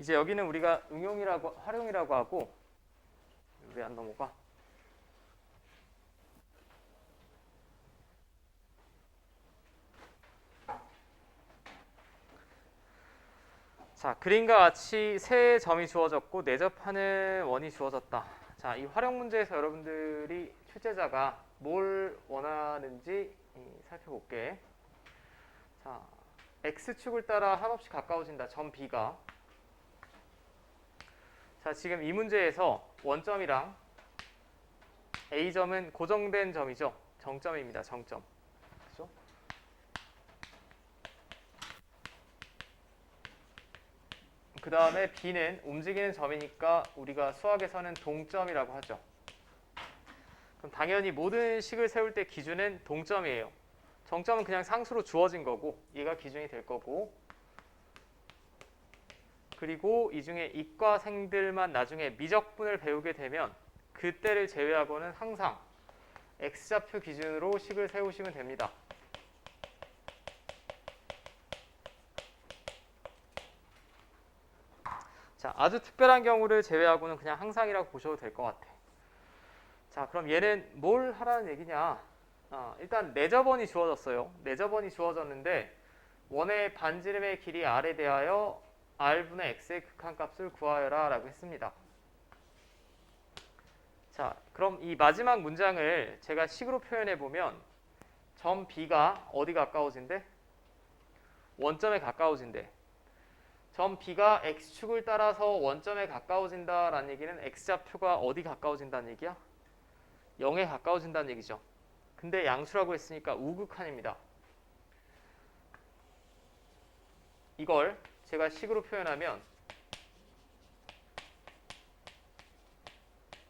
이제 여기는 우리가 활용이라고 하고, 왜 안 넘어가? 자, 그림과 같이 세 점이 주어졌고 내접하는 원이 주어졌다. 자, 이 활용 문제에서 여러분들이 출제자가 뭘 원하는지 살펴볼게. 자, x축을 따라 한없이 가까워진다. 점 B가. 자, 지금 이 문제에서 원점이랑 A점은 고정된 점이죠. 정점입니다. 정점. 그죠? 그 다음에 B는 움직이는 점이니까 우리가 수학에서는 동점이라고 하죠. 그럼 당연히 모든 식을 세울 때 기준은 동점이에요. 정점은 그냥 상수로 주어진 거고 얘가 기준이 될 거고, 그리고 이 중에 이과생들만 나중에 미적분을 배우게 되면 그때를 제외하고는 항상 x좌표 기준으로 식을 세우시면 됩니다. 자, 아주 특별한 경우를 제외하고는 그냥 항상이라고 보셔도 될 것 같아. 자, 그럼 얘는 뭘 하라는 얘기냐? 일단 내접원이 주어졌어요. 내접원이 주어졌는데 원의 반지름의 길이 r에 대하여 r분의 x의 극한값을 구하여라 라고 했습니다. 자, 그럼 이 마지막 문장을 제가 식으로 표현해 보면 점 B가 어디 가까워진대? 원점에 가까워진대. 점 B가 x축을 따라서 원점에 가까워진다라는 얘기는 x좌표가 어디 가까워진다는 얘기야? 0에 가까워진다는 얘기죠. 근데 양수라고 했으니까 우극한입니다. 이걸 제가 식으로 표현하면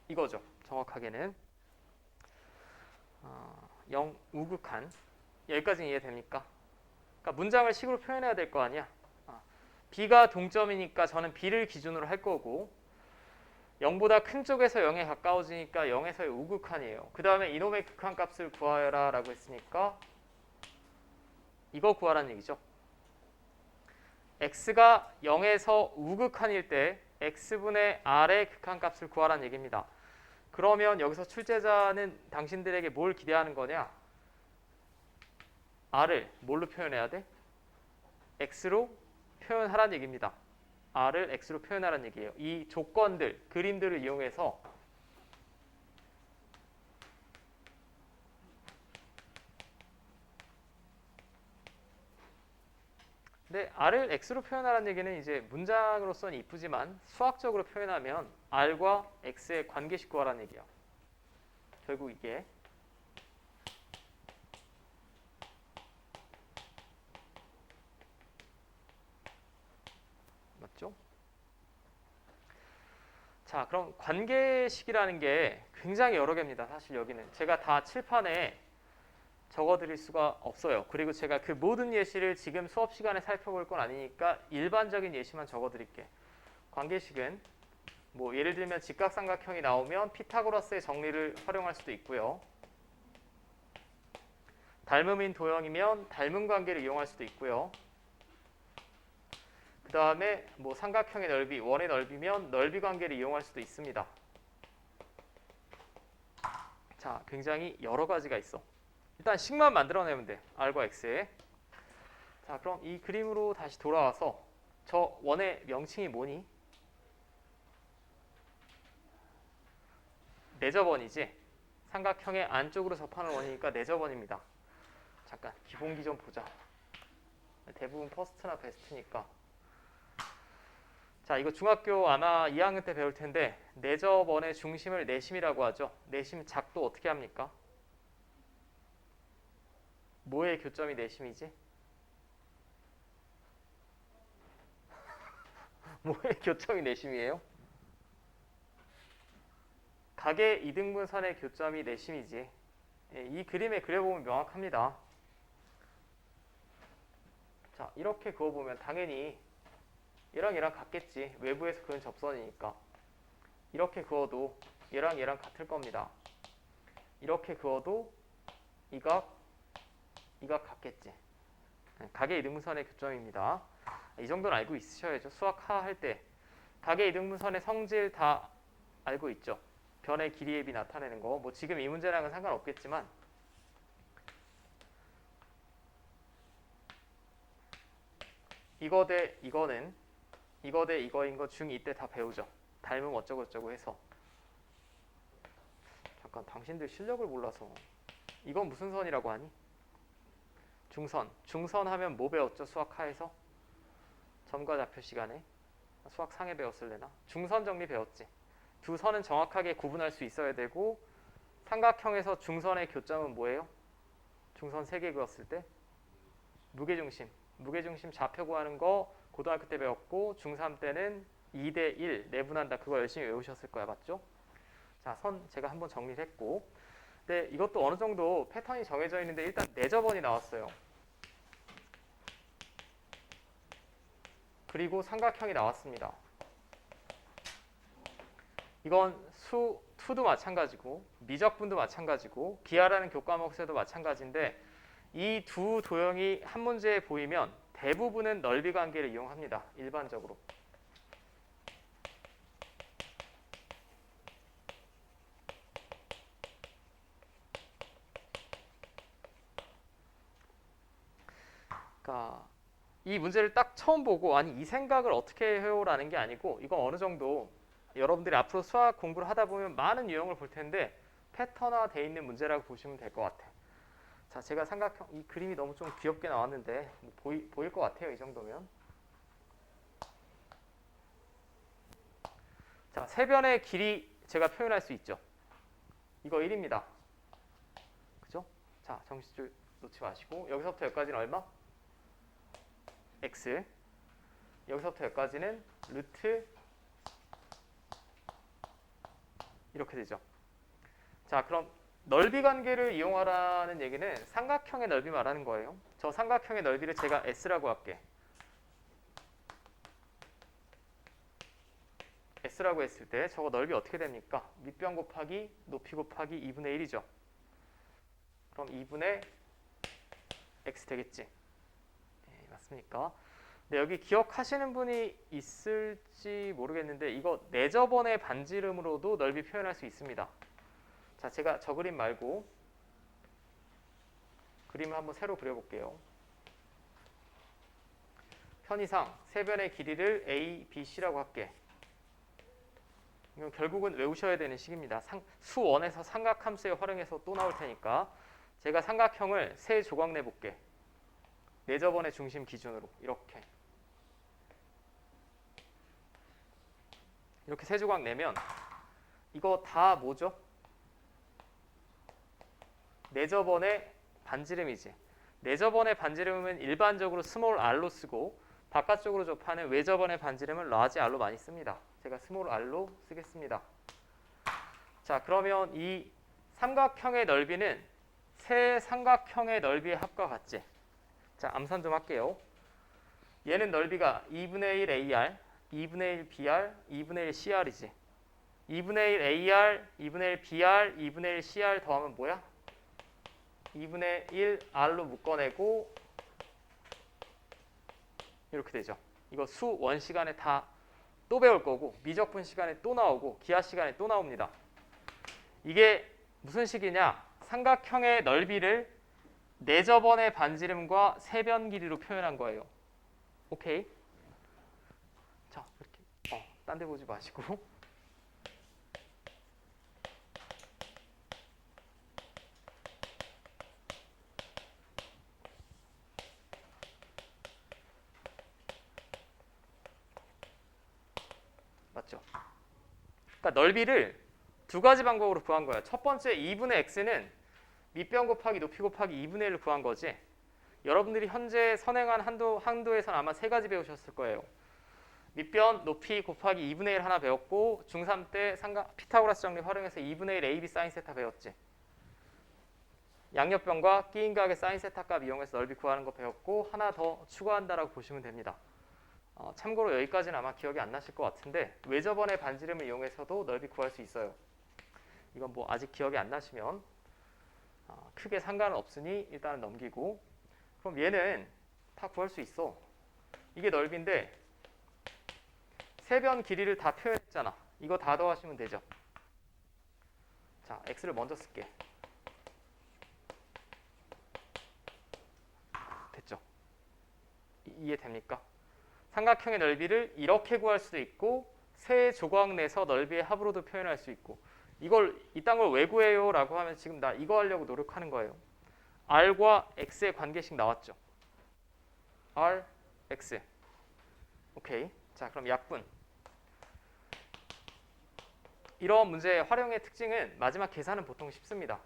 이거죠. 정확하게는 0 우극한. 여기까지는 이해됩니까? 그러니까 문장을 식으로 표현해야 될 거 아니야. B가 동점이니까 저는 B를 기준으로 할 거고 0보다 큰 쪽에서 0에 가까워지니까 0에서의 우극한이에요. 그 다음에 이놈의 극한값을 구하여라 라고 했으니까 이거 구하라는 얘기죠. x가 0에서 우극한일 때 x분의 r의 극한값을 구하라는 얘기입니다. 그러면 여기서 출제자는 당신들에게 뭘 기대하는 거냐? r을 뭘로 표현해야 돼? x로 표현하라는 얘기입니다. r을 x로 표현하라는 얘기예요. 이 조건들, 그림들을 이용해서 근데 r을 x로 표현하라는 얘기는 이제 문장으로서는 이쁘지만 수학적으로 표현하면 r과 x의 관계식 구하라는 얘기야. 결국 이게 맞죠? 자, 그럼 관계식이라는 게 굉장히 여러 개입니다. 사실 여기는 제가 다 칠판에 적어드릴 수가 없어요. 그리고 제가 그 모든 예시를 지금 수업 시간에 살펴볼 건 아니니까 일반적인 예시만 적어드릴게. 관계식은 뭐 예를 들면 직각삼각형이 나오면 피타고라스의 정리를 활용할 수도 있고요. 닮음인 도형이면 닮음 관계를 이용할 수도 있고요. 그 다음에 뭐 삼각형의 넓이, 원의 넓이면 넓이 관계를 이용할 수도 있습니다. 자, 굉장히 여러 가지가 있어. 일단 식만 만들어내면 돼. r과 x에. 자, 그럼 이 그림으로 다시 돌아와서 저 원의 명칭이 뭐니? 내접원이지. 삼각형의 안쪽으로 접하는 원이니까 내접원입니다. 잠깐 기본기 좀 보자. 대부분 퍼스트나 베스트니까. 자, 이거 중학교 아마 2학년 때 배울 텐데 내접원의 중심을 내심이라고 하죠. 내심 작도 어떻게 합니까? 뭐의 교점이 내심이지? 뭐의 교점이 내심이에요? 각의 이등분선의 교점이 내심이지. 이 그림에 그려보면 명확합니다. 자, 이렇게 그어보면 당연히 얘랑 얘랑 같겠지. 외부에서 그은 접선이니까. 이렇게 그어도 얘랑 얘랑 같을 겁니다. 이렇게 그어도 이 각 같겠지. 각의 이등분선의 교점입니다. 이 정도는 알고 있으셔야죠. 수학 하 할 때 각의 이등분선의 성질 다 알고 있죠. 변의 길이의 비 나타내는 거. 뭐 지금 이 문제랑은 상관없겠지만 이거 대 이거는 이거 대 이거인 거 중2 때 다 배우죠. 닮음 어쩌고저쩌고 해서. 잠깐 당신들 실력을 몰라서. 이건 무슨 선이라고 하니? 중선. 중선 하면 뭐 배웠죠? 수학하에서? 점과 좌표 시간에. 수학 상에 배웠을래나? 중선 정리 배웠지. 두 선은 정확하게 구분할 수 있어야 되고 삼각형에서 중선의 교점은 뭐예요? 중선 3개 그었을 때 무게중심. 무게중심 좌표 구하는 거 고등학교 때 배웠고 중3 때는 2대 1 내분한다. 그거 열심히 외우셨을 거야. 맞죠? 자, 선 제가 한번 정리를 했고 근데 이것도 어느 정도 패턴이 정해져 있는데 일단 내저번이 나왔어요. 그리고 삼각형이 나왔습니다. 이건 투도 마찬가지고 미적분도 마찬가지고 기하라는 교과목에서도 마찬가지인데 이 두 도형이 한 문제에 보이면 대부분은 넓이 관계를 이용합니다. 일반적으로. 그러니까 이 문제를 딱 처음 보고 아니 이 생각을 어떻게 해요라는 게 아니고 이건 어느 정도 여러분들이 앞으로 수학 공부를 하다 보면 많은 유형을 볼 텐데 패턴화되어 있는 문제라고 보시면 될 것 같아요. 자, 제가 삼각형 이 그림이 너무 좀 귀엽게 나왔는데 보일 것 같아요. 이 정도면. 자, 세변의 길이 제가 표현할 수 있죠. 이거 1입니다. 그죠? 자, 정신줄 놓지 마시고 여기서부터 여기까지는 얼마? x. 여기서부터 여기까지는 루트 이렇게 되죠. 자, 그럼 넓이 관계를 이용하라는 얘기는 삼각형의 넓이 말하는 거예요. 저 삼각형의 넓이를 제가 S라고 할게. S라고 했을 때 저거 넓이 어떻게 됩니까? 밑변 곱하기 높이 곱하기 2분의 1이죠. 그럼 2분의 X 되겠지. 네, 맞습니까? 근데 여기 기억하시는 분이 있을지 모르겠는데 이거 내저번의 반지름으로도 넓이 표현할 수 있습니다. 자, 제가 저 그림 말고 그림을 한번 새로 그려볼게요. 편의상 세변의 길이를 A, B, C라고 할게. 이건 결국은 외우셔야 되는 식입니다. 수원에서 삼각함수에 활용해서 또 나올 테니까 제가 삼각형을 세 조각 내볼게. 내저번의 중심 기준으로 이렇게 세 조각 내면 이거 다 뭐죠? 내저번의 반지름이지. 내저번의 반지름은 일반적으로 스몰 r로 쓰고 바깥쪽으로 접하는 외저번의 반지름은 라지 r로 많이 씁니다. 제가 스몰 r로 쓰겠습니다. 자, 그러면 이 삼각형의 넓이는 세 삼각형의 넓이의 합과 같지? 자, 암산 좀 할게요. 얘는 넓이가 2분의 1 AR, 2분의 1 BR, 2분의 1 CR이지. 2분의 1 AR, 2분의 1 BR, 2분의 1 CR 더하면 뭐야? 2분의 1 R로 묶어내고 이렇게 되죠. 이거 수 원 시간에 다 또 배울 거고 미적분 시간에 또 나오고 기하 시간에 또 나옵니다. 이게 무슨 식이냐? 삼각형의 넓이를 내저번의 반지름과 세변 길이로 표현한 거예요. 오케이? 자, 이렇게 딴 데 보지 마시고 맞죠? 그러니까 넓이를 두 가지 방법으로 구한 거예요. 첫 번째 2분의 x는 밑변 곱하기 높이 곱하기 2분의 1을 구한 거지. 여러분들이 현재 선행한 한도에서는 아마 세 가지 배우셨을 거예요. 밑변 높이 곱하기 2분의 1 하나 배웠고 중3 때 피타고라스 정리 활용해서 2분의 1 AB 사인 세타 배웠지. 양옆변과 끼인각의 사인 세타 값 이용해서 넓이 구하는 거 배웠고 하나 더 추가한다라고 보시면 됩니다. 참고로 여기까지는 아마 기억이 안 나실 것 같은데 외저번의 반지름을 이용해서도 넓이 구할 수 있어요. 이건 뭐 아직 기억이 안 나시면 크게 상관은 없으니 일단은 넘기고 그럼 얘는 다 구할 수 있어. 이게 넓이인데 세변 길이를 다 표현했잖아. 이거 다 더하시면 되죠. 자, x를 먼저 쓸게. 됐죠? 이해됩니까? 삼각형의 넓이를 이렇게 구할 수도 있고 세 조각 내서 넓이의 합으로도 표현할 수 있고 이걸 이딴 걸 왜 구해요? 라고 하면 지금 나 이거 하려고 노력하는 거예요. r과 x의 관계식 나왔죠? r, x. 오케이. 자, 그럼 약분. 이런 문제의 활용의 특징은 마지막 계산은 보통 쉽습니다.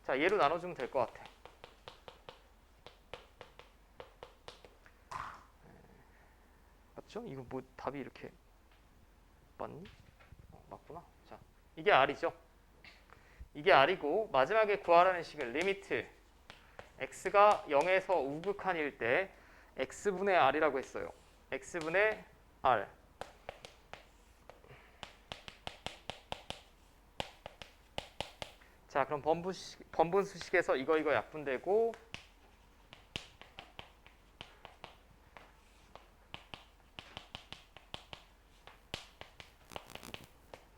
자, 얘로 나눠주면 될 것 같아. 맞죠? 이거 뭐 답이 이렇게 맞니? 맞구나. 자, 이게 r이죠. 이게 r이고 마지막에 구하라는 식은 리미트 x가 0에서 우극한일 때 x분의 r이라고 했어요. x분의 r. 자, 그럼 번분수식에서 이거 약분되고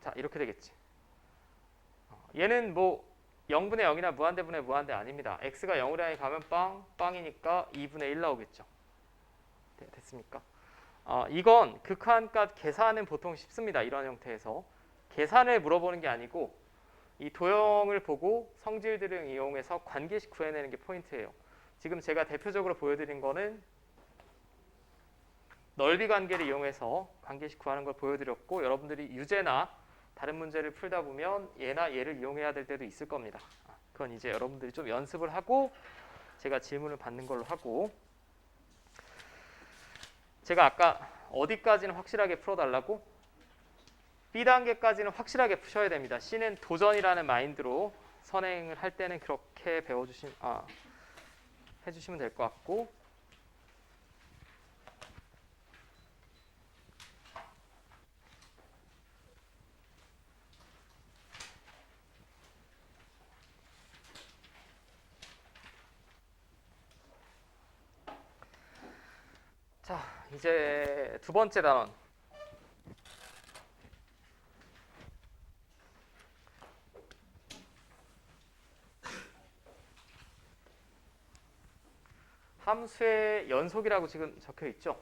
자, 이렇게 되겠지. 얘는 뭐 0분의 0이나 무한대분의 무한대 아닙니다. x가 0으로 향해 가면 빵이니까 2분의 1 나오겠죠. 됐습니까? 이건 극한값 계산은 보통 쉽습니다. 이런 형태에서. 계산을 물어보는 게 아니고 이 도형을 보고 성질 등을 이용해서 관계식 구해내는 게 포인트예요. 지금 제가 대표적으로 보여드린 거는 넓이 관계를 이용해서 관계식 구하는 걸 보여드렸고 여러분들이 유제나 다른 문제를 풀다 보면 얘나 얘를 이용해야 될 때도 있을 겁니다. 그건 이제 여러분들이 좀 연습을 하고 제가 질문을 받는 걸로 하고 제가 아까 어디까지는 확실하게 풀어달라고? B단계까지는 확실하게 푸셔야 됩니다. C는 도전이라는 마인드로 선행을 할 때는 그렇게 해주시면 될 것 같고 자, 이제 두 번째 단원 함수의 연속이라고 지금 적혀 있죠.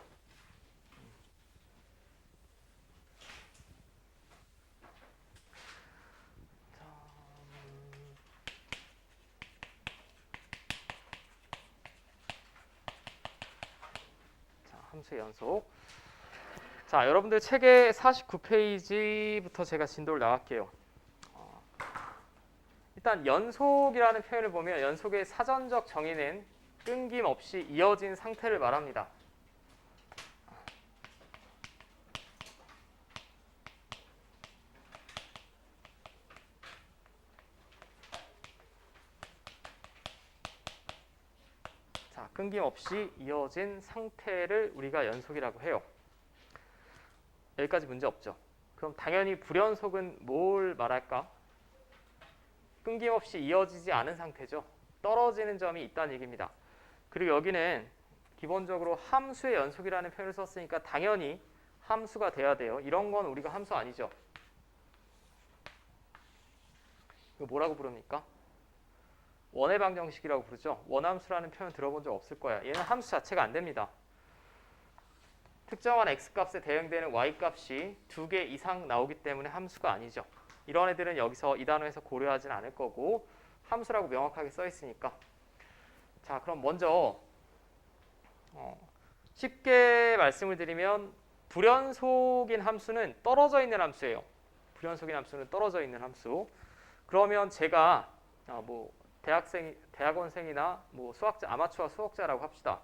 자, 함수의 연속. 자, 여러분들 책의 49페이지부터 제가 진도를 나갈게요. 일단 연속이라는 표현을 보면 연속의 사전적 정의는 끊김없이 이어진 상태를 말합니다. 자, 끊김없이 이어진 상태를 우리가 연속이라고 해요. 여기까지 문제 없죠? 그럼 당연히 불연속은 뭘 말할까? 끊김없이 이어지지 않은 상태죠. 떨어지는 점이 있다는 얘기입니다. 그리고 여기는 기본적으로 함수의 연속이라는 표현을 썼으니까 당연히 함수가 돼야 돼요. 이런 건 우리가 함수 아니죠. 이거 뭐라고 부릅니까? 원의 방정식이라고 부르죠. 원함수라는 표현 들어본 적 없을 거야. 얘는 함수 자체가 안 됩니다. 특정한 x값에 대응되는 y값이 2개 이상 나오기 때문에 함수가 아니죠. 이런 애들은 여기서 이 단어에서 고려하진 않을 거고 함수라고 명확하게 써 있으니까. 자, 그럼 먼저 쉽게 말씀을 드리면 불연속인 함수는 떨어져 있는 함수예요. 불연속인 함수는 떨어져 있는 함수. 그러면 제가 뭐 대학원생이나 뭐 수학자, 아마추어 수학자라고 합시다.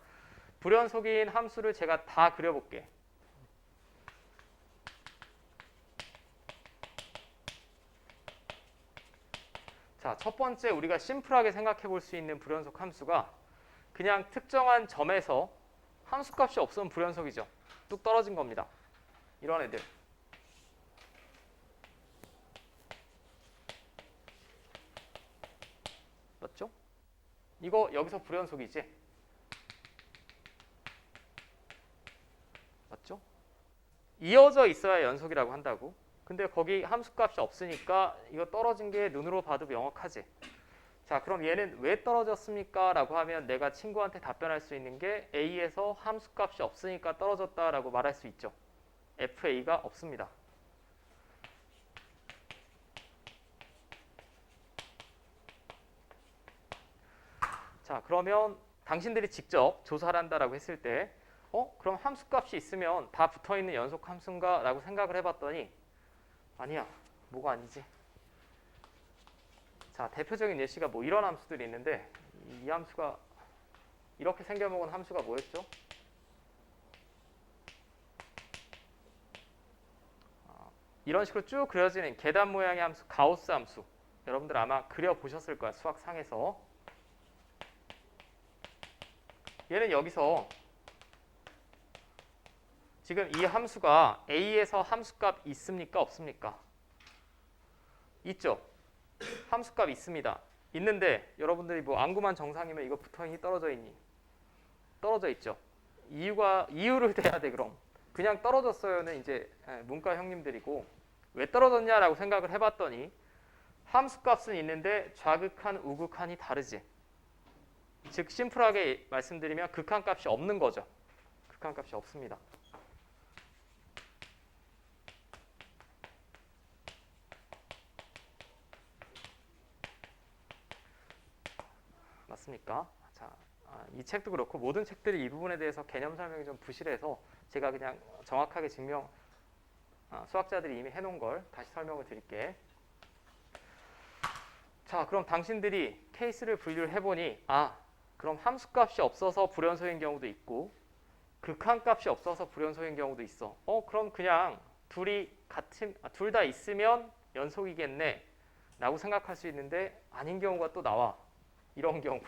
불연속인 함수를 제가 다 그려볼게. 자, 첫 번째 우리가 심플하게 생각해 볼 수 있는 불연속 함수가 그냥 특정한 점에서 함수값이 없으면 불연속이죠. 뚝 떨어진 겁니다. 이런 애들. 맞죠? 이거 여기서 불연속이지? 맞죠? 이어져 있어야 연속이라고 한다고. 근데 거기 함수값이 없으니까 이거 떨어진 게 눈으로 봐도 명확하지. 자, 그럼 얘는 왜 떨어졌습니까? 라고 하면 내가 친구한테 답변할 수 있는 게 A에서 함수값이 없으니까 떨어졌다라고 말할 수 있죠. FA가 없습니다. 자, 그러면 당신들이 직접 조사를 한다라고 했을 때 그럼 함수값이 있으면 다 붙어있는 연속 함수인가? 라고 생각을 해봤더니 아니야, 뭐가 아니지. 자, 대표적인 예시가 뭐 이런 함수들이 있는데 이 함수가 이렇게 생겨먹은 함수가 뭐였죠? 이런 식으로 쭉 그려지는 계단 모양의 함수, 가우스 함수. 여러분들 아마 그려보셨을 거야, 수학상에서. 얘는 여기서 지금 이 함수가 A에서 함수값 있습니까? 없습니까? 있죠? 함수값 있습니다. 있는데 여러분들이 뭐 안구만 정상이면 이거 붙어있니? 떨어져 있니? 떨어져 있죠. 이유를 대야 돼. 그럼 그냥 떨어졌어요는 이제 문과 형님들이고, 왜 떨어졌냐라고 생각을 해봤더니 함수값은 있는데 좌극한 우극한이 다르지. 즉 심플하게 말씀드리면 극한값이 없는 거죠. 극한값이 없습니다. 맞습니까? 자, 이 책도 그렇고 모든 책들이 이 부분에 대해서 개념 설명이 좀 부실해서 제가 그냥 정확하게 수학자들이 이미 해놓은 걸 다시 설명을 드릴게. 자, 그럼 당신들이 케이스를 분류를 해보니 그럼 함수값이 없어서 불연소인 경우도 있고 극한값이 없어서 불연소인 경우도 있어. 그럼 그냥 둘 다 있으면 연속이겠네 라고 생각할 수 있는데 아닌 경우가 또 나와. 이런 경우.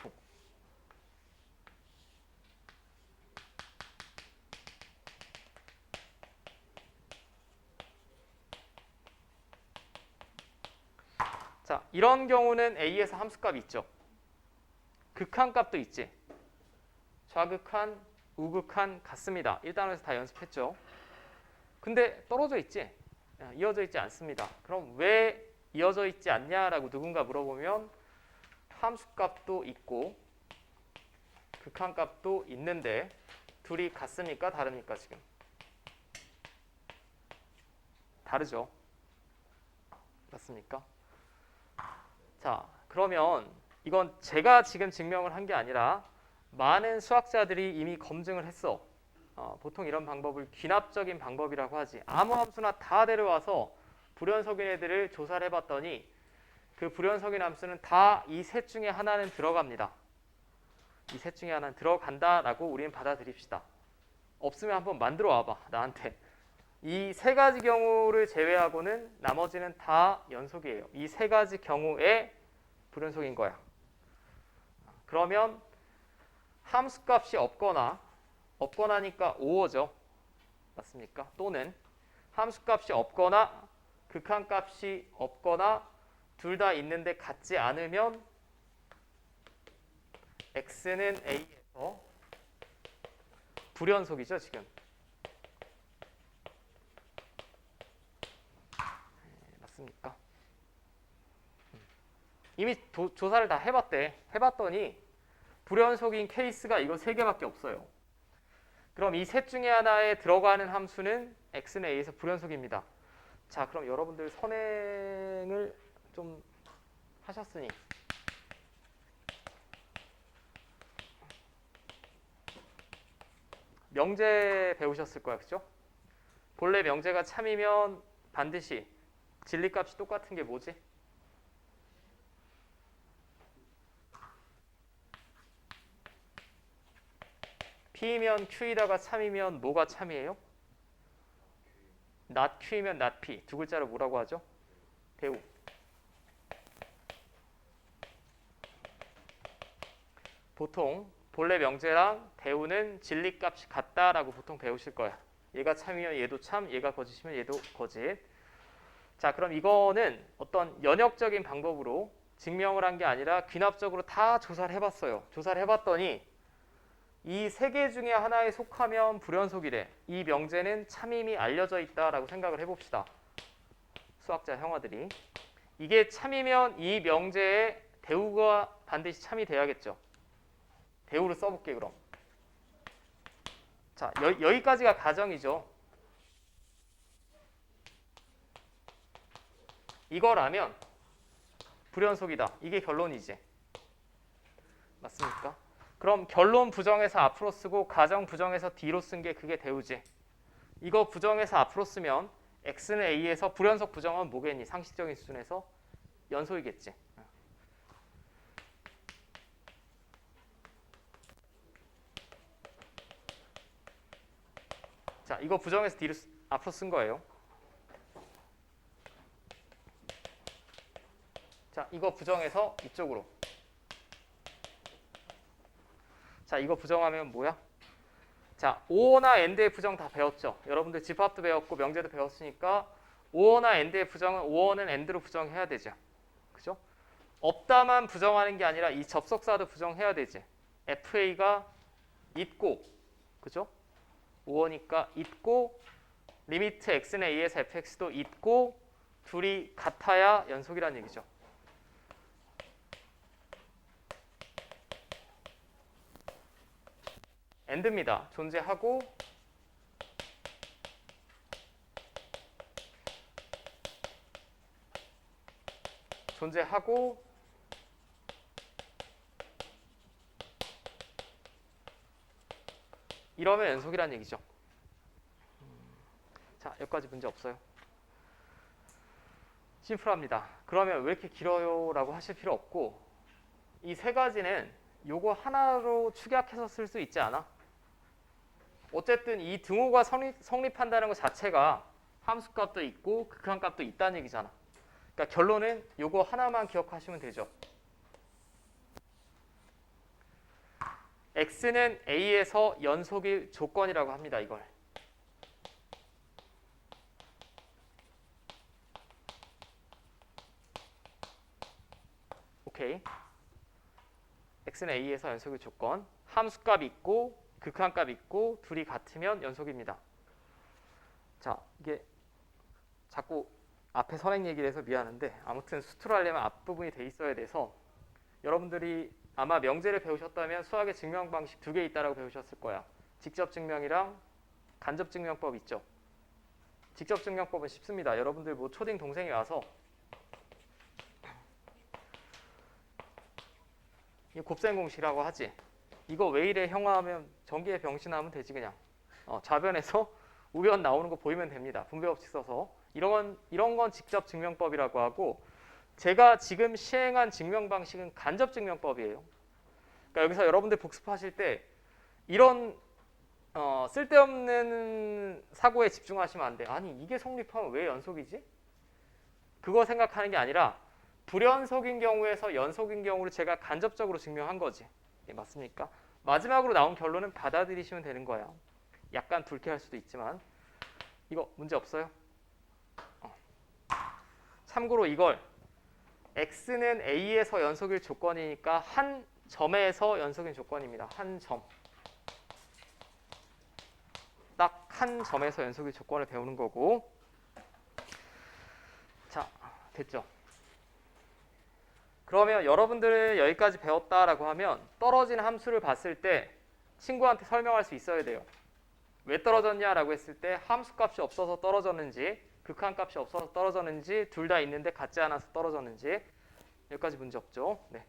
자, 이런 경우는 A에서 함수값이 있죠. 극한값도 있지. 좌극한, 우극한 같습니다. 1단원에서 다 연습했죠. 근데 떨어져 있지. 이어져 있지 않습니다. 그럼 왜 이어져 있지 않냐라고 누군가 물어보면 함수값도 있고 극한값도 있는데 둘이 같습니까? 다릅니까? 지금 다르죠. 맞습니까? 자, 그러면 이건 제가 지금 증명을 한 게 아니라 많은 수학자들이 이미 검증을 했어. 보통 이런 방법을 귀납적인 방법이라고 하지. 아무 함수나 다 데려와서 불연속인 애들을 조사를 해봤더니 그 불연속인 함수는 다 이 셋 중에 하나는 들어갑니다. 이 셋 중에 하나는 들어간다라고 우리는 받아들입시다. 없으면 한번 만들어 와봐, 나한테. 이 세 가지 경우를 제외하고는 나머지는 다 연속이에요. 이 세 가지 경우에 불연속인 거야. 그러면 함수값이 없거나니까 5어죠. 맞습니까? 또는 함수값이 없거나 극한값이 없거나 둘 다 있는데 같지 않으면 x는 a에서 불연속이죠, 지금. 맞습니까? 이미 조사를 다 해봤더니 불연속인 케이스가 이거 3개밖에 없어요. 그럼 이 셋 중에 하나에 들어가는 함수는 x는 a에서 불연속입니다. 자, 그럼 여러분들 선행을 좀 하셨으니 명제 배우셨을 거야, 그죠? 본래 명제가 참이면 반드시 진리값이 똑같은 게 뭐지? P이면 Q이다가 참이면 뭐가 참이에요? not Q이면 not P. 두 글자로 뭐라고 하죠? 대우. 보통 본래 명제랑 대우는 진리값이 같다라고 보통 배우실 거야. 얘가 참이면 얘도 참, 얘가 거짓이면 얘도 거짓. 자, 그럼 이거는 어떤 연역적인 방법으로 증명을 한 게 아니라 귀납적으로 다 조사를 해봤어요. 조사를 해봤더니 이 세 개 중에 하나에 속하면 불연속이래. 이 명제는 참임이 알려져 있다라고 생각을 해봅시다. 수학자 형아들이. 이게 참이면 이 명제에 대우가 반드시 참이 돼야겠죠. 대우를 써볼게 그럼. 자, 여기까지가 가정이죠. 이거라면 불연속이다. 이게 결론이지. 맞습니까? 그럼 결론 부정해서 앞으로 쓰고 가정 부정해서 뒤로 쓴 게 그게 대우지. 이거 부정해서 앞으로 쓰면 x는 a에서 불연속 부정은 뭐겠니? 상식적인 수준에서 연속이겠지. 자, 이거 부정해서 뒤로 앞으로 쓴 거예요. 자, 이거 부정해서 이쪽으로. 자, 이거 부정하면 뭐야? 자, 오어나 엔드의 부정 다 배웠죠? 여러분들 집합도 배웠고 명제도 배웠으니까 오어나 엔드의 부정은 오어는 엔드로 부정해야 되죠. 그죠? 없다만 부정하는 게 아니라 이 접속사도 부정해야 되지. FA가 있고, 그죠? 오어니까 있고, 리미트 x는 a에서 fx도 있고, 둘이 같아야 연속이라는 얘기죠. 엔드입니다. 존재하고 이러면 연속이라는 얘기죠. 자, 여기까지 문제 없어요. 심플합니다. 그러면 왜 이렇게 길어요? 라고 하실 필요 없고 이 세 가지는 요거 하나로 축약해서 쓸 수 있지 않아? 어쨌든 이 등호가 성립한다는 것 자체가 함수값도 있고 극한값도 있다는 얘기잖아. 그러니까 결론은 요거 하나만 기억하시면 되죠. x는 a에서 연속일 조건이라고 합니다. 이걸. 오케이. x는 a에서 연속일 조건. 함수값 있고 극한값 있고 둘이 같으면 연속입니다. 자, 이게 자꾸 앞에 선행 얘기를 해서 미안한데 아무튼 수투를 하려면 앞부분이 돼 있어야 돼서 여러분들이 아마 명제를 배우셨다면 수학의 증명 방식 두 개 있다라고 배우셨을 거야. 직접 증명이랑 간접 증명법 있죠. 직접 증명법은 쉽습니다. 여러분들 뭐 초딩 동생이 와서 이 곱셈 공식이라고 하지. 이거 왜 이래 형아 하면 전기의 병신하면 되지 그냥. 좌변에서 우변 나오는 거 보이면 됩니다. 분배 법칙 써서. 이런 건 직접 증명법이라고 하고 제가 지금 시행한 증명 방식은 간접 증명법이에요. 그러니까 여기서 여러분들 복습하실 때 이런 쓸데없는 사고에 집중하시면 안 돼. 아니 이게 성립하면 왜 연속이지? 그거 생각하는 게 아니라 불연속인 경우에서 연속인 경우를 제가 간접적으로 증명한 거지. 예, 맞습니까? 마지막으로 나온 결론은 받아들이시면 되는 거야. 약간 불쾌할 수도 있지만 이거 문제 없어요? 참고로 이걸 x는 a에서 연속일 조건이니까 한 점에서 연속인 조건입니다. 한 점. 딱 한 점에서 연속일 조건을 배우는 거고. 자, 됐죠? 그러면 여러분들은 여기까지 배웠다라고 하면 떨어진 함수를 봤을 때 친구한테 설명할 수 있어야 돼요. 왜 떨어졌냐라고 했을 때 함수값이 없어서 떨어졌는지 극한값이 없어서 떨어졌는지 둘 다 있는데 같지 않아서 떨어졌는지 여기까지 문제 없죠. 네.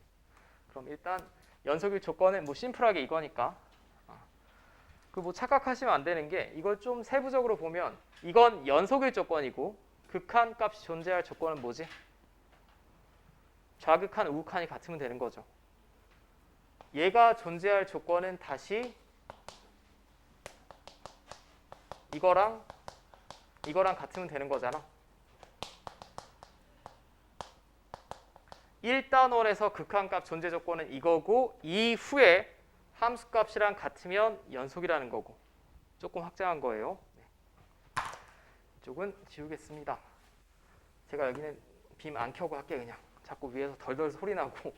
그럼 일단 연속일 조건은 뭐 심플하게 이거니까 그 뭐 착각하시면 안 되는 게 이걸 좀 세부적으로 보면 이건 연속일 조건이고 극한값이 존재할 조건은 뭐지? 좌극한, 우극한이 같으면 되는 거죠. 얘가 존재할 조건은 다시 이거랑 같으면 되는 거잖아. 1단원에서 극한값 존재 조건은 이거고 이후에 함수값이랑 같으면 연속이라는 거고 조금 확장한 거예요. 네. 이쪽은 지우겠습니다. 제가 여기는 빔 안 켜고 할게 그냥. 자꾸 위에서 덜덜 소리 나고.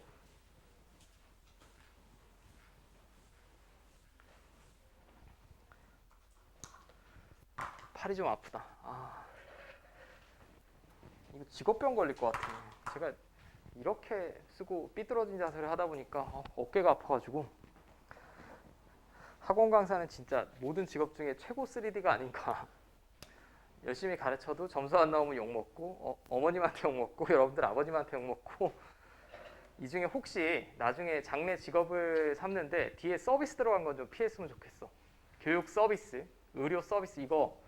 팔이 좀 아프다. 이거 직업병 걸릴 것 같아. 제가 이렇게 쓰고 삐뚤어진 자세를 하다 보니까 어깨가 아파가지고 학원 강사는 진짜 모든 직업 중에 최고 3D가 아닌가. 열심히 가르쳐도 점수 안 나오면 욕먹고 어머님한테 욕먹고 여러분들 아버님한테 욕먹고 이 중에 혹시 나중에 장래 직업을 삼는데 뒤에 서비스 들어간 건 좀 피했으면 좋겠어. 교육 서비스, 의료 서비스 이거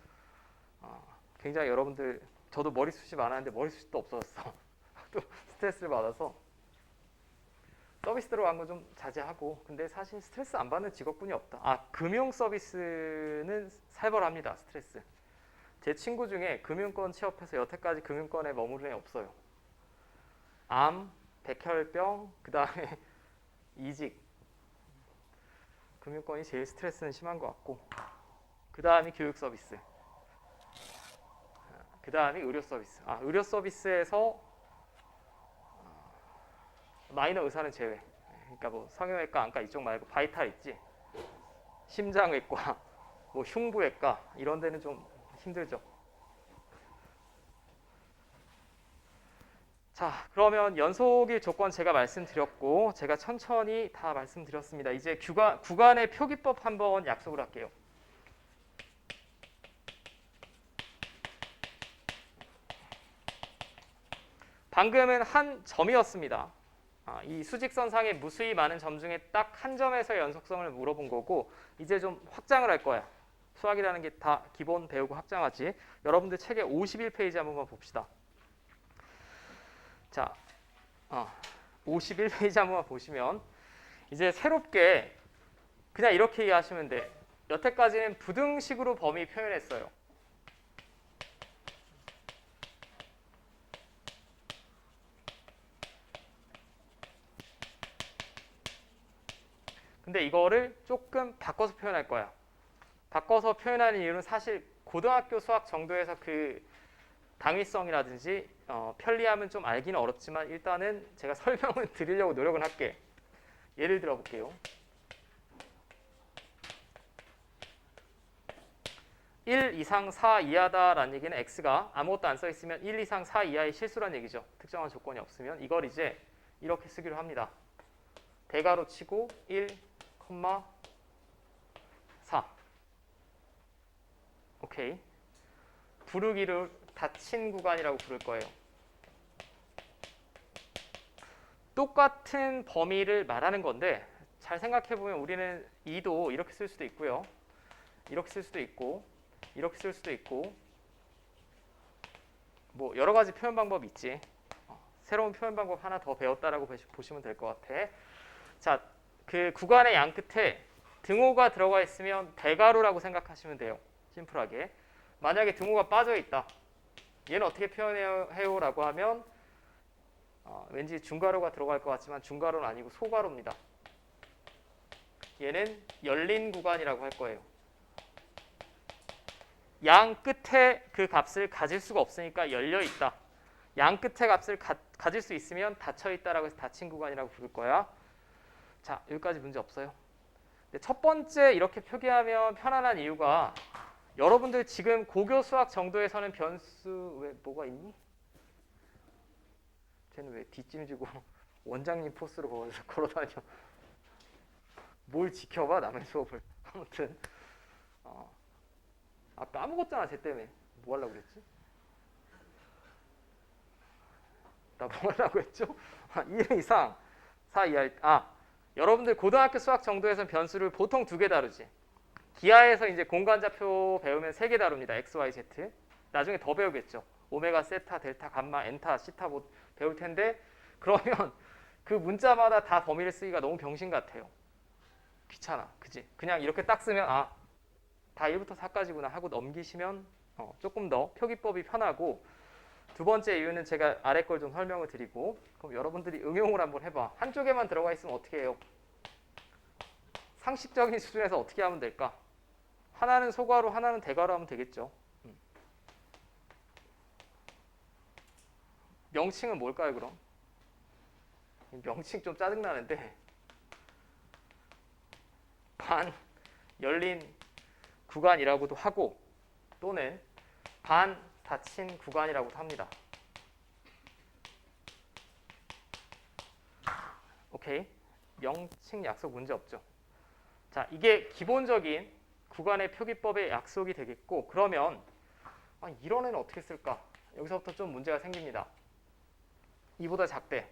굉장히 여러분들 저도 머리숱이 많았는데 머리숱도 없어졌어. 또 스트레스를 받아서 서비스 들어간 거 좀 자제하고 근데 사실 스트레스 안 받는 직업군이 없다. 금융 서비스는 살벌합니다. 스트레스. 제 친구 중에 금융권 취업해서 여태까지 금융권에 머무른 애 없어요. 암, 백혈병, 그 다음에 이직. 금융권이 제일 스트레스는 심한 것 같고 그 다음이 교육 서비스. 그 다음이 의료 서비스. 의료 서비스에서 마이너 의사는 제외. 그러니까 뭐 성형외과, 안과 이쪽 말고 바이탈 있지. 심장외과, 뭐 흉부외과 이런 데는 좀 힘들죠. 자, 그러면 연속일 조건 제가 말씀드렸고 제가 천천히 다 말씀드렸습니다. 이제 구간의 표기법 한번 약속을 할게요. 방금은 한 점이었습니다. 이 수직선상의 무수히 많은 점 중에 딱 한 점에서 연속성을 물어본 거고 이제 좀 확장을 할 거야. 수학이라는 게 다 기본 배우고 확장하지. 여러분들 책의 51페이지 한 번만 봅시다. 자, 51페이지 한 번만 보시면 이제 새롭게 그냥 이렇게 이해하시면 돼. 여태까지는 부등식으로 범위 표현했어요. 근데 이거를 조금 바꿔서 표현할 거야. 바꿔서 표현하는 이유는 사실 고등학교 수학 정도에서 그 당위성이라든지 편리함은 좀 알기는 어렵지만 일단은 제가 설명을 드리려고 노력은 할게. 예를 들어 볼게요. 1 이상 4 이하다라는 얘기는 x가 아무것도 안 써 있으면 1 이상 4 이하의 실수라는 얘기죠. 특정한 조건이 없으면 이걸 이제 이렇게 쓰기로 합니다. 대괄호 치고 1, 4. 오케이. 부르기를 닫힌 구간이라고 부를 거예요. 똑같은 범위를 말하는 건데 잘 생각해보면 우리는 2도 이렇게 쓸 수도 있고요. 이렇게 쓸 수도 있고 이렇게 쓸 수도 있고 뭐 여러 가지 표현 방법이 있지. 새로운 표현 방법 하나 더 배웠다라고 보시면 될 것 같아. 자, 그 구간의 양 끝에 등호가 들어가 있으면 대괄호라고 생각하시면 돼요. 심플하게. 만약에 등호가 빠져 있다. 얘는 어떻게 표현해요? 라고 하면 왠지 중괄호가 들어갈 것 같지만 중괄호는 아니고 소괄호입니다. 얘는 열린 구간이라고 할 거예요. 양 끝에 그 값을 가질 수가 없으니까 열려 있다. 양 끝에 값을 가질 수 있으면 닫혀 있다라고 해서 닫힌 구간이라고 부를 거야. 자, 여기까지 문제 없어요. 근데 첫 번째 이렇게 표기하면 편안한 이유가 여러분들 지금 고교 수학 정도에서는 변수 왜 뭐가 있니? 쟤는 왜 뒷짐지고 원장님 포스로 걸어다녀? 뭘 지켜봐 남의 수업을. 아무튼 까먹었잖아 쟤 때문에. 뭐 하려고 그랬지? 나 뭐 하려고 했죠? 1 이상 4 이하. 여러분들 고등학교 수학 정도에서는 변수를 보통 2개 다루지. 기하에서 이제 공간좌표 배우면 3개 다룹니다. x, y, z. 나중에 더 배우겠죠. 오메가, 세타, 델타, 감마, 엔타, 시타 뭐 배울 텐데 그러면 그 문자마다 다 범위를 쓰기가 너무 병신 같아요. 귀찮아. 그지? 그냥 이렇게 딱 쓰면 다 1부터 4까지구나 하고 넘기시면 조금 더 표기법이 편하고 두 번째 이유는 제가 아래 걸 좀 설명을 드리고 그럼 여러분들이 응용을 한번 해봐. 한쪽에만 들어가 있으면 어떻게 해요? 상식적인 수준에서 어떻게 하면 될까? 하나는 소괄호, 하나는 대괄호 하면 되겠죠. 명칭은 뭘까요, 그럼? 명칭 좀 짜증나는데 반 열린 구간이라고도 하고 또는 반 닫힌 구간이라고도 합니다. 오케이. 명칭 약속 문제 없죠. 자, 이게 기본적인 구간의 표기법의 약속이 되겠고, 그러면 이런 애는 어떻게 쓸까? 여기서부터 좀 문제가 생깁니다. 이보다 작대.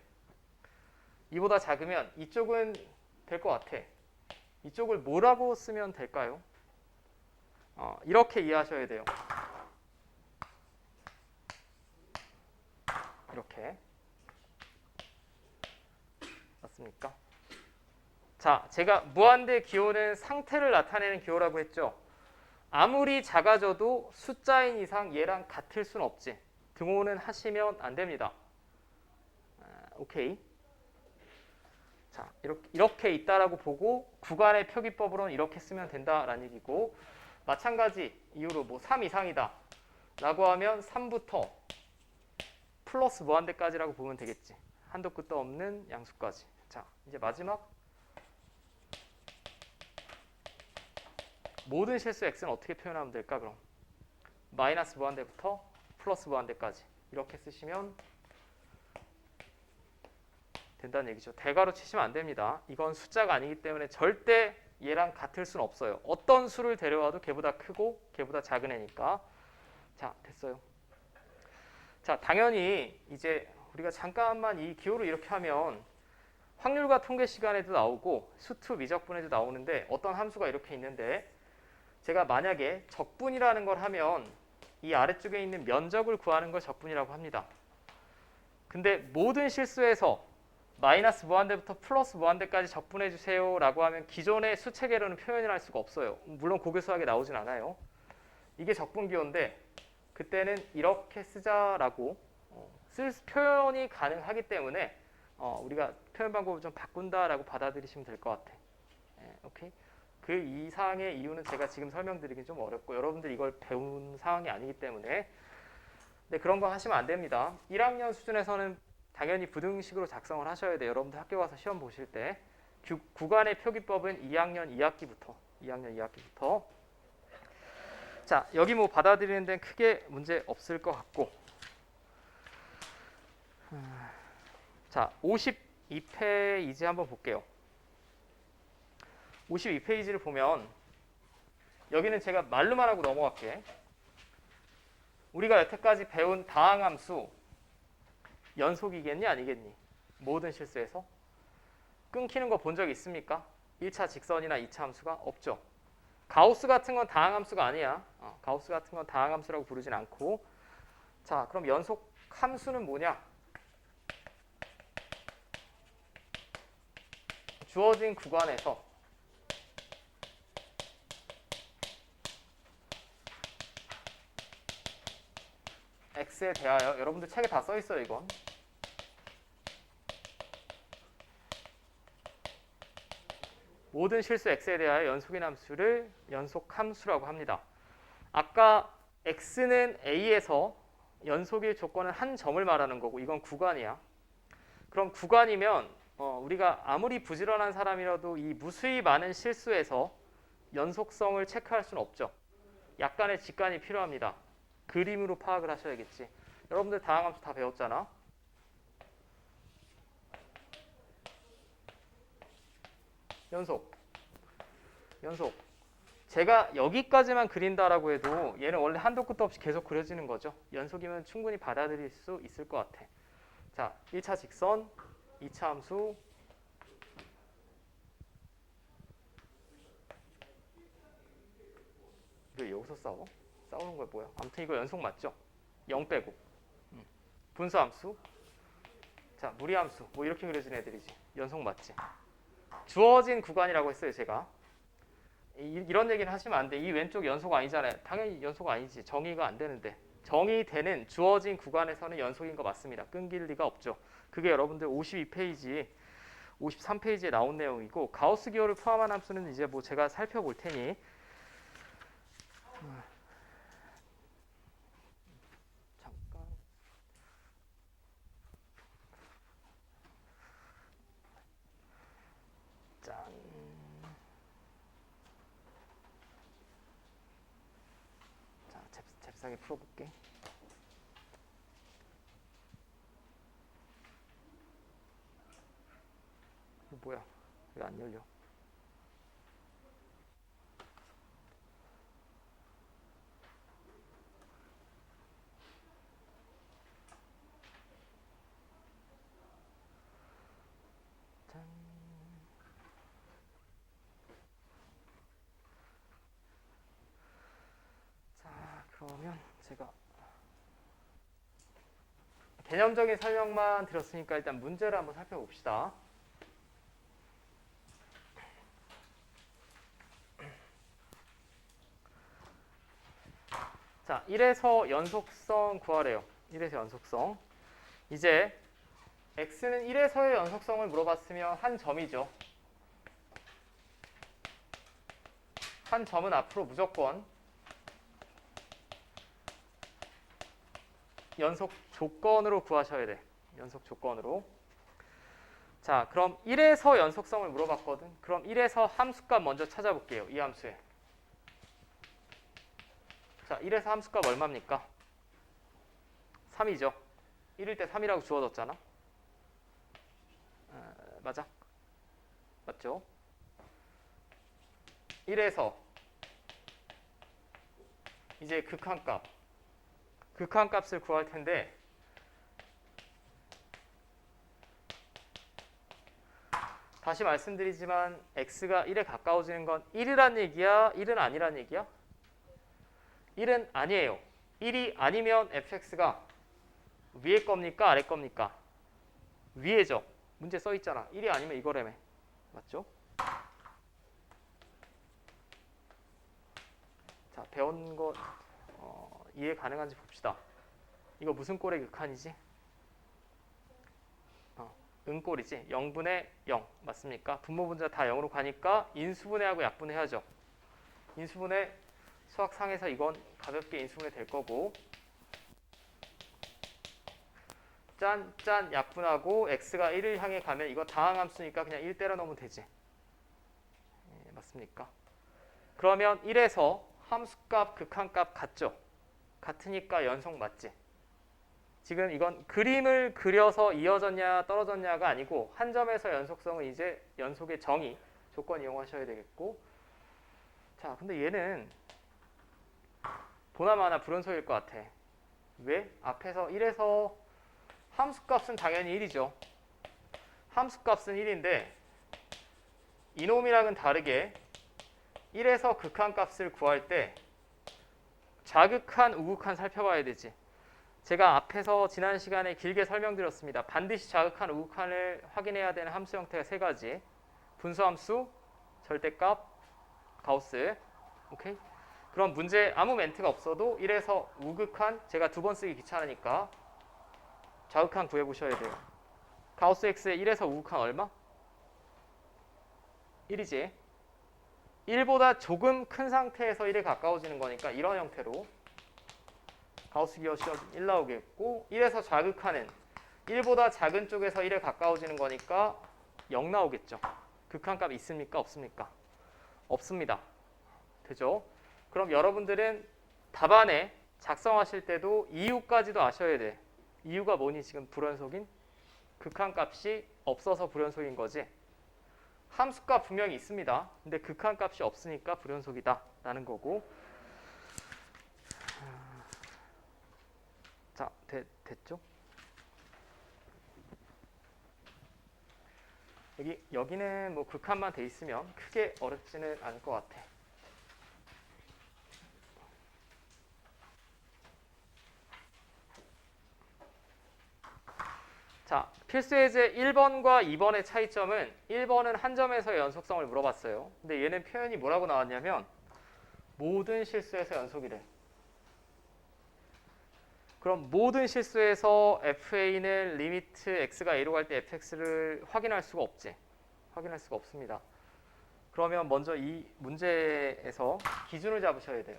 이보다 작으면 이쪽은 될 것 같아. 이쪽을 뭐라고 쓰면 될까요? 이렇게 이해하셔야 돼요. 이렇게. 맞습니까? 자, 제가 무한대 기호는 상태를 나타내는 기호라고 했죠. 아무리 작아져도 숫자인 이상 얘랑 같을 순 없지. 등호는 하시면 안 됩니다. 오케이. 자, 이렇게 있다라고 보고 구간의 표기법으로는 이렇게 쓰면 된다라는 얘기고, 마찬가지 이유로 뭐 3 이상이다 라고 하면 3부터 플러스 무한대까지라고 보면 되겠지. 한도 끝도 없는 양수까지. 자, 이제 마지막 모든 실수 x는 어떻게 표현하면 될까? 그럼 마이너스 무한대부터 플러스 무한대까지 이렇게 쓰시면 된다는 얘기죠. 대괄호 치시면 안 됩니다. 이건 숫자가 아니기 때문에 절대 얘랑 같을 수는 없어요. 어떤 수를 데려와도 걔보다 크고 걔보다 작은 애니까. 자, 됐어요. 자, 당연히 이제 우리가 잠깐만 이 기호를 이렇게 하면 확률과 통계 시간에도 나오고 수투 미적분에도 나오는데, 어떤 함수가 이렇게 있는데, 제가 만약에 적분이라는 걸 하면 이 아래쪽에 있는 면적을 구하는 걸 적분이라고 합니다. 근데 모든 실수에서 마이너스 무한대부터 플러스 무한대까지 적분해 주세요 라고 하면 기존의 수체계로는 표현을 할 수가 없어요. 물론 고교수학에 나오진 않아요. 이게 적분기호인데 그때는 이렇게 쓰자라고 쓸 표현이 가능하기 때문에 우리가 표현 방법을 좀 바꾼다라고 받아들이시면 될 것 같아. 오케이? 그 이상의 이유는 제가 지금 설명드리긴 좀 어렵고 여러분들이 이걸 배운 상황이 아니기 때문에 그런 거 하시면 안 됩니다. 1학년 수준에서는 당연히 부등식으로 작성을 하셔야 돼요. 여러분들 학교 가서 시험 보실 때 구간의 표기법은 2학년 2학기부터 자, 여기 뭐 받아들이는 데는 크게 문제 없을 것 같고, 자, 52페이지 한번 볼게요. 52페이지를 보면 여기는 제가 말로만 하고 넘어갈게. 우리가 여태까지 배운 다항함수 연속이겠니 아니겠니? 모든 실수에서 끊기는 거 본 적 있습니까? 1차 직선이나 2차 함수가 없죠. 가우스 같은 건 다항함수가 아니야. 가우스 같은 건 다항함수라고 부르진 않고. 자, 그럼 연속 함수는 뭐냐? 주어진 구간에서 x에 대하여, 여러분들 책에 다 써 있어요, 이건. 모든 실수 x에 대하여 연속인 함수를 연속함수라고 합니다. 아까 x는 a에서 연속일 조건은 한 점을 말하는 거고, 이건 구간이야. 그럼 구간이면 우리가 아무리 부지런한 사람이라도 이 무수히 많은 실수에서 연속성을 체크할 수는 없죠. 약간의 직관이 필요합니다. 그림으로 파악을 하셔야겠지. 여러분들 다항함수 다 배웠잖아. 연속. 제가 여기까지만 그린다라고 해도 얘는 원래 한도 끝도 없이 계속 그려지는 거죠. 연속이면 충분히 받아들일 수 있을 것 같아. 자, 1차 직선, 2차 함수. 왜 여기서 싸워? 싸우는 거야 뭐야? 아무튼 이거 연속 맞죠? 0 빼고. 분수함수. 자, 무리함수. 뭐 이렇게 그려진 애들이지. 연속 맞지? 주어진 구간이라고 했어요, 제가. 이런 얘기는 하시면 안 돼. 이 왼쪽 연속 아니잖아요. 당연히 연속 아니지. 정의가 안 되는데. 정의되는 주어진 구간에서는 연속인 거 맞습니다. 끊길 리가 없죠. 그게 여러분들 52페이지, 53페이지에 나온 내용이고, 가우스 기호를 포함한 함수는 이제 뭐 제가 살펴볼 테니 잠깐. 짠. 자, 간단하게 풀어볼게. 이거 뭐야? 왜 안 열려? 짠. 자, 그러면 제가 개념적인 설명만 드렸으니까 일단 문제를 한번 살펴봅시다. 자, 1에서 연속성 구하래요. 1에서 연속성. 이제 x는 1에서의 연속성을 물어봤으면 한 점이죠. 한 점은 앞으로 무조건 연속 조건으로 구하셔야 돼. 연속 조건으로. 자, 그럼 1에서 연속성을 물어봤거든. 그럼 1에서 함수값 먼저 찾아볼게요. 이 함수에. 자, 1에서 함수값 얼마입니까? 3이죠. 1일 때 3이라고 주어졌잖아. 맞아? 맞죠? 1에서 이제 극한값을 구할 텐데 다시 말씀드리지만 x가 1에 가까워지는 건 1이란 얘기야? 1은 아니란 얘기야? 1은 아니에요. 1이 아니면 fx가 위에 겁니까? 아래 겁니까? 위에죠. 문제 써 있잖아. 1이 아니면 이거라며. 맞죠? 자, 배운 거 이해 가능한지 봅시다. 이거 무슨 꼴의 극한이지? 응꼴이지. 0분의 0 맞습니까? 분모분자 다 0으로 가니까 인수분해하고 약분해야죠. 인수분해 수학상에서 이건 가볍게 인수분해 될 거고 짠 약분하고 x가 1을 향해 가면 이거 다항함수니까 그냥 1 때려 넣으면 되지. 맞습니까? 그러면 1에서 함수값, 극한값 같죠? 같으니까 연속 맞지? 지금 이건 그림을 그려서 이어졌냐 떨어졌냐가 아니고 한 점에서 연속성은 이제 연속의 정의, 조건 이용하셔야 되겠고 자, 근데 얘는 보나마나 불연속일 것 같아. 왜? 앞에서 1에서 함수값은 당연히 1이죠. 함수값은 1인데 이놈이랑은 다르게 1에서 극한값을 구할 때 좌극한, 우극한 살펴봐야 되지. 제가 앞에서 지난 시간에 길게 설명드렸습니다. 반드시 좌극한, 우극한을 확인해야 되는 함수 형태가 세 가지. 분수함수, 절대값, 가우스. 오케이? 그럼 문제 아무 멘트가 없어도 1에서 우극한, 제가 두 번 쓰기 귀찮으니까 좌극한 구해보셔야 돼요. 가우스 x의 1에서 우극한 얼마? 1이지. 1보다 조금 큰 상태에서 1에 가까워지는 거니까 이런 형태로 가우스 기호 시험 1 나오겠고 1에서 좌극하는 1보다 작은 쪽에서 1에 가까워지는 거니까 0 나오겠죠. 극한값 있습니까? 없습니까? 없습니다. 되죠? 그럼 여러분들은 답안에 작성하실 때도 이유까지도 아셔야 돼. 이유가 뭐니? 지금 불연속인? 극한값이 없어서 불연속인 거지. 함수값 분명히 있습니다. 근데 극한값이 없으니까 불연속이다 라는 거고 자, 됐죠? 여기는 뭐 극한만 돼 있으면 크게 어렵지는 않을 것 같아. 자, 필수 예제 1번과 2번의 차이점은 1번은 한 점에서의 연속성을 물어봤어요. 근데 얘는 표현이 뭐라고 나왔냐면 모든 실수에서 연속이래. 그럼 모든 실수에서 FA는 리미트 x가 a로 갈 때 fx를 확인할 수가 없지. 확인할 수가 없습니다. 그러면 먼저 이 문제에서 기준을 잡으셔야 돼요.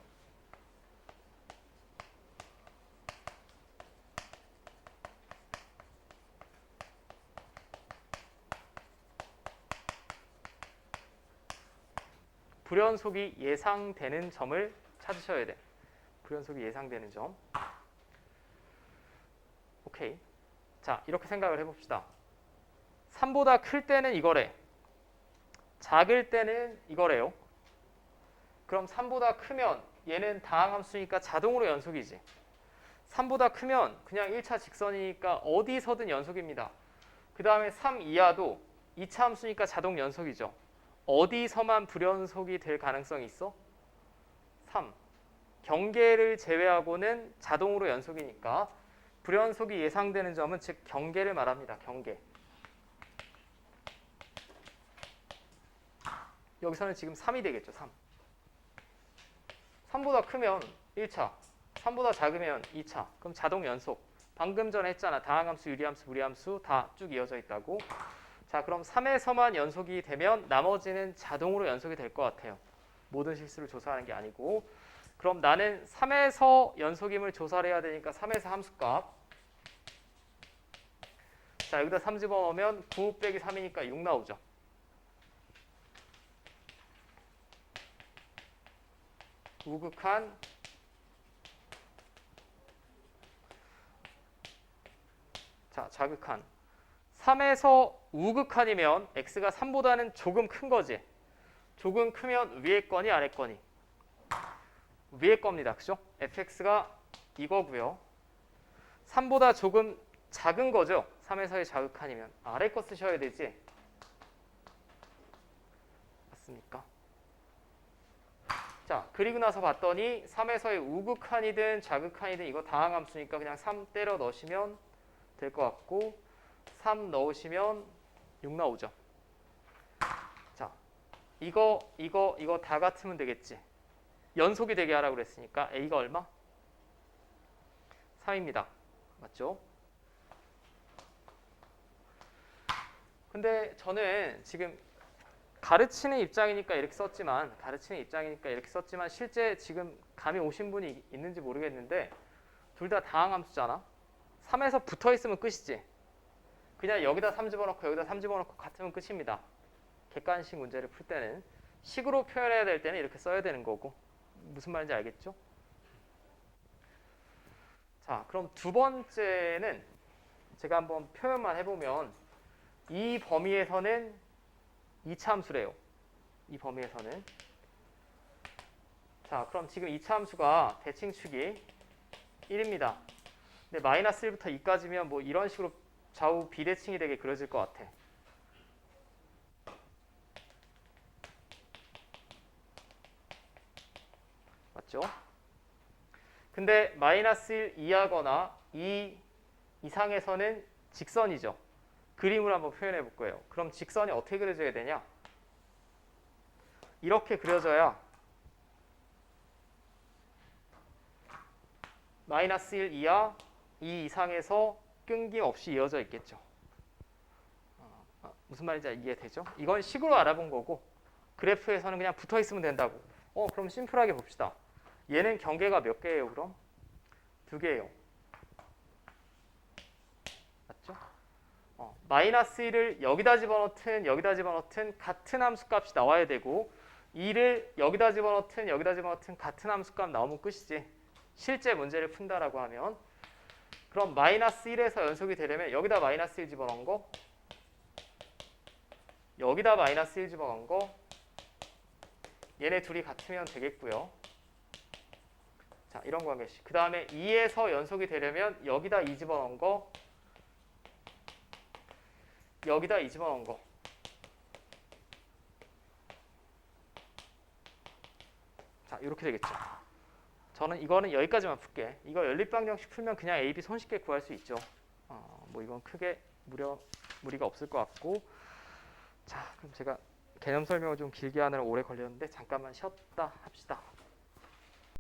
불연속이 예상되는 점을 찾으셔야 돼. 불연속이 예상되는 점. 오케이. 자, 이렇게 생각을 해봅시다. 3보다 클 때는 이거래. 작을 때는 이거래요. 그럼 3보다 크면 얘는 다항함수니까 자동으로 연속이지. 3보다 크면 그냥 1차 직선이니까 어디서든 연속입니다. 그 다음에 3 이하도 2차 함수니까 자동 연속이죠. 어디서만 불연속이 될 가능성이 있어? 3. 경계를 제외하고는 자동으로 연속이니까 불연속이 예상되는 점은 즉 경계를 말합니다. 경계. 여기서는 지금 3이 되겠죠. 3. 3보다 크면 1차, 3보다 작으면 2차. 그럼 자동 연속. 방금 전에 했잖아. 다항함수, 유리함수, 무리함수 다 쭉 이어져 있다고. 자, 그럼 3에서만 연속이 되면 나머지는 자동으로 연속이 될 것 같아요. 모든 실수를 조사하는 게 아니고. 그럼 나는 3에서 연속임을 조사를 해야 되니까 3에서 함수값. 자, 여기다 3 집어넣으면 9 빼기 3이니까 6 나오죠. 우극한 자, 자극한 3에서 우극한이면 x가 3보다는 조금 큰 거지. 조금 크면 위에 거니 아래 거니? 위에 겁니다. 그죠? fx가 이거고요. 3보다 조금 작은 거죠. 3에서의 자극한이면 아래 거 쓰셔야 되지. 맞습니까? 자, 그리고 나서 봤더니 3에서의 우극한이든 자극한이든 이거 다항함수니까 그냥 3 때려 넣으시면 될 것 같고 3 넣으시면 6 나오죠. 자, 이거 다 같으면 되겠지. 연속이 되게 하라고 그랬으니까 a가 얼마? 3입니다. 맞죠? 근데 저는 지금 가르치는 입장이니까 이렇게 썼지만 실제 지금 감이 오신 분이 있는지 모르겠는데 둘 다 다항함수잖아. 3에서 붙어있으면 끝이지. 그냥 여기다 3 집어넣고 여기다 3 집어넣고 같으면 끝입니다. 객관식 문제를 풀 때는. 식으로 표현해야 될 때는 이렇게 써야 되는 거고. 무슨 말인지 알겠죠? 자, 그럼 두 번째는 제가 한번 표현만 해보면 이 범위에서는 2차 함수래요. 이 범위에서는. 자, 그럼 지금 2차 함수가 대칭축이 1입니다. 근데 마이너스 1부터 2까지면 뭐 이런 식으로 좌우 비대칭이 되게 그려질 것 같아. 맞죠? 근데 마이너스 1 이하거나 2 이상에서는 직선이죠. 그림을 한번 표현해 볼 거예요. 그럼 직선이 어떻게 그려져야 되냐? 이렇게 그려져야 마이너스 1 이하 2 이상에서 끊김없이 이어져 있겠죠. 무슨 말인지 이해되죠? 이건 식으로 알아본 거고 그래프에서는 그냥 붙어 있으면 된다고. 그럼 심플하게 봅시다. 얘는 경계가 몇 개예요, 그럼? 2개예요. 맞죠? 마이너스 1을 여기다 집어넣든 같은 함수값이 나와야 되고 2를 여기다 집어넣든 같은 함수값 나오면 끝이지. 실제 문제를 푼다라고 하면. 그럼 마이너스 1에서 연속이 되려면 여기다 마이너스 1 집어넣은 거, 여기다 마이너스 1 집어넣은 거, 얘네 둘이 같으면 되겠고요. 자, 이런 관계식. 그 다음에 2에서 연속이 되려면 여기다 2 집어넣은 거, 여기다 2 집어넣은 거. 자, 이렇게 되겠죠. 저는 이거는 여기까지만 풀게. 이거 연립방정식 풀면 그냥 A, B 손쉽게 구할 수 있죠. 뭐 이건 크게 무리가 없을 것 같고. 자, 그럼 제가 개념 설명을 좀 길게 하느라 오래 걸렸는데 잠깐만 쉬었다 합시다.